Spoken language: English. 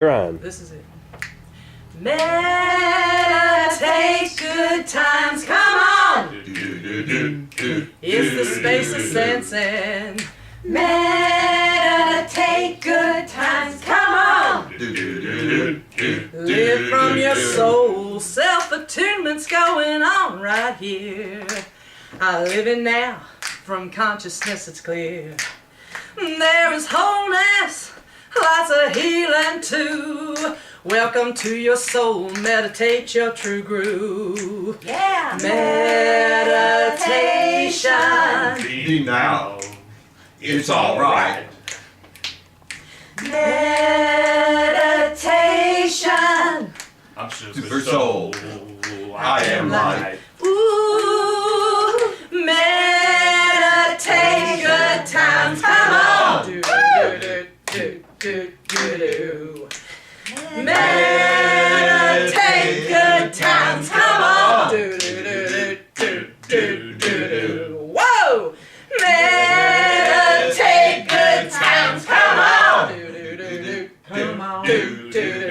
Grind. This is it. Meditate, good times, come on! It's the space of sensing. Meditate, good times, come on! Live from your soul, self-attunement's going on right here. I live it now, from consciousness it's clear. There is wholeness, lots of healing too. Welcome to your soul, meditate your true groove. Yeah! Meditation. Be now. It's alright. Meditation. I'm Super soul. I am light. Ooh, meditate, good times, come on. Do, do, do, do, do, do, do. Meditate, good times, come on. Do, do, do, do, do, do, do. Whoa! Meditate, good times, come on. Do, do, do, do, come on. Do, do, do.